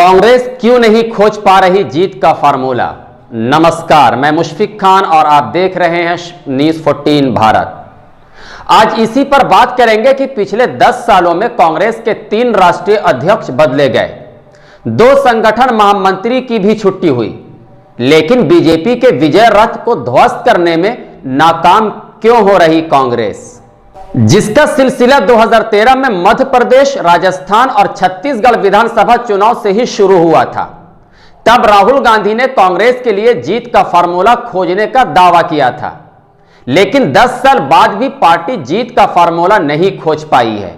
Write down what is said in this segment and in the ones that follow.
कांग्रेस क्यों नहीं खोज पा रही जीत का फार्मूला। नमस्कार, मैं मुशफिक खान और आप देख रहे हैं न्यूज़ 14 भारत। आज इसी पर बात करेंगे कि पिछले 10 सालों में कांग्रेस के 3 राष्ट्रीय अध्यक्ष बदले गए, 2 संगठन महामंत्री की भी छुट्टी हुई, लेकिन बीजेपी के विजय रथ को ध्वस्त करने में नाकाम क्यों हो रही कांग्रेस, जिसका सिलसिला 2013 में मध्य प्रदेश, राजस्थान और छत्तीसगढ़ विधानसभा चुनाव से ही शुरू हुआ था। तब राहुल गांधी ने कांग्रेस के लिए जीत का फार्मूला खोजने का दावा किया था, लेकिन 10 साल बाद भी पार्टी जीत का फार्मूला नहीं खोज पाई है।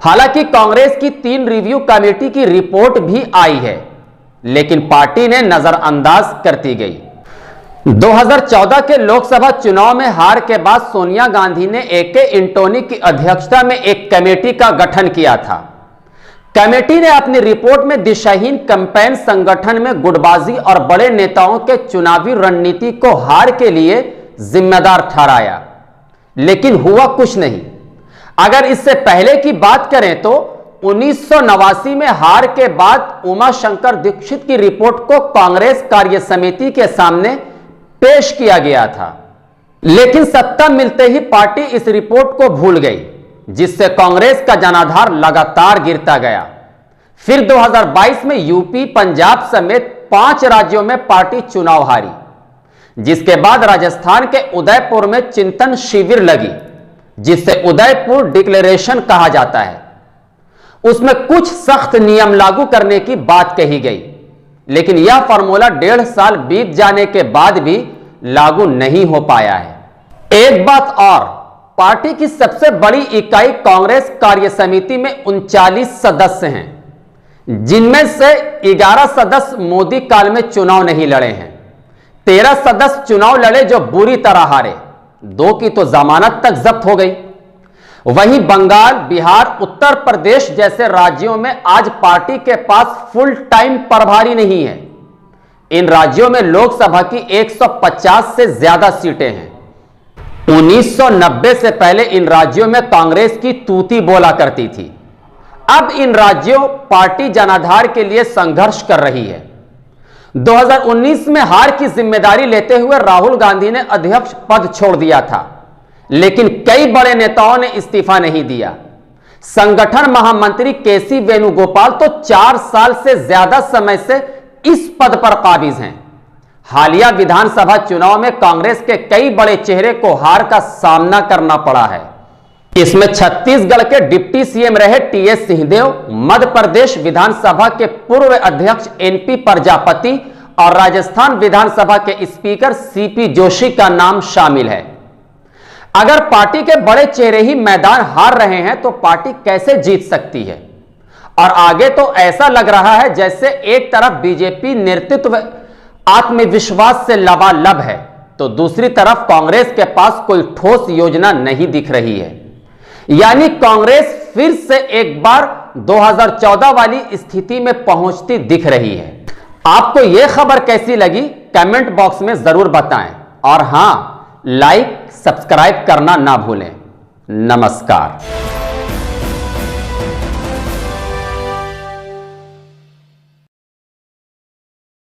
हालांकि कांग्रेस की 3 रिव्यू कमेटी की रिपोर्ट भी आई है, लेकिन पार्टी ने नजरअंदाज करती गई। 2014 के लोकसभा चुनाव में हार के बाद सोनिया गांधी ने ए.के. एंटोनी की अध्यक्षता में एक कमेटी का गठन किया था। कमेटी ने अपनी रिपोर्ट में दिशाहीन कैंपेन, संगठन में गुटबाजी और बड़े नेताओं के चुनावी रणनीति को हार के लिए जिम्मेदार ठहराया, लेकिन हुआ कुछ नहीं। अगर इससे पहले की बात करें तो 1989 में हार के बाद उमाशंकर दीक्षित की रिपोर्ट को कांग्रेस कार्य समिति के सामने पेश किया गया था, लेकिन सत्ता मिलते ही पार्टी इस रिपोर्ट को भूल गई, जिससे कांग्रेस का जनाधार लगातार गिरता गया। फिर 2022 में यूपी, पंजाब समेत 5 राज्यों में पार्टी चुनाव हारी, जिसके बाद राजस्थान के उदयपुर में चिंतन शिविर लगी, जिसे उदयपुर डिक्लेरेशन कहा जाता है। उसमें कुछ सख्त नियम लागू करने की बात कही गई, लेकिन यह फार्मूला 1.5 साल बीत जाने के बाद भी लागू नहीं हो पाया है। एक बात और, पार्टी की सबसे बड़ी इकाई कांग्रेस कार्य समिति में 39 सदस्य हैं, जिनमें से 11 सदस्य मोदी काल में चुनाव नहीं लड़े हैं। 13 सदस्य चुनाव लड़े जो बुरी तरह हारे, 2 की तो जमानत तक जब्त हो गई। वहीं बंगाल, बिहार, उत्तर प्रदेश जैसे राज्यों में आज पार्टी के पास फुल टाइम प्रभारी नहीं है। इन राज्यों में लोकसभा की 150 से ज्यादा सीटें हैं। 1990 से पहले इन राज्यों में कांग्रेस की तूती बोला करती थी। अब इन राज्यों पार्टी जनाधार के लिए संघर्ष कर रही है। 2019 में हार की जिम्मेदारी लेते हुए राहुल गांधी ने अध्यक्ष पद छोड़ दिया था, लेकिन कई बड़े नेताओं ने इस्तीफा नहीं दिया। संगठन महामंत्री के.सी. वेणुगोपाल तो 4 साल से ज्यादा समय से इस पद पर काबिज हैं। हालिया विधानसभा चुनाव में कांग्रेस के कई बड़े चेहरे को हार का सामना करना पड़ा है। इसमें छत्तीसगढ़ के डिप्टी सीएम रहे टी.एस. सिंहदेव, मध्य प्रदेश विधानसभा के पूर्व अध्यक्ष एन.पी. प्रजापति और राजस्थान विधानसभा के स्पीकर सी.पी. जोशी का नाम शामिल है। अगर पार्टी के बड़े चेहरे ही मैदान हार रहे हैं तो पार्टी कैसे जीत सकती है। और आगे तो ऐसा लग रहा है जैसे एक तरफ बीजेपी नेतृत्व आत्मविश्वास से लबालब है, तो दूसरी तरफ कांग्रेस के पास कोई ठोस योजना नहीं दिख रही है। यानी कांग्रेस फिर से एक बार 2014 वाली स्थिति में पहुंचती दिख रही है। आपको यह खबर कैसी लगी, कमेंट बॉक्स में जरूर बताएं, और हां, लाइक सब्सक्राइब करना ना भूलें। नमस्कार।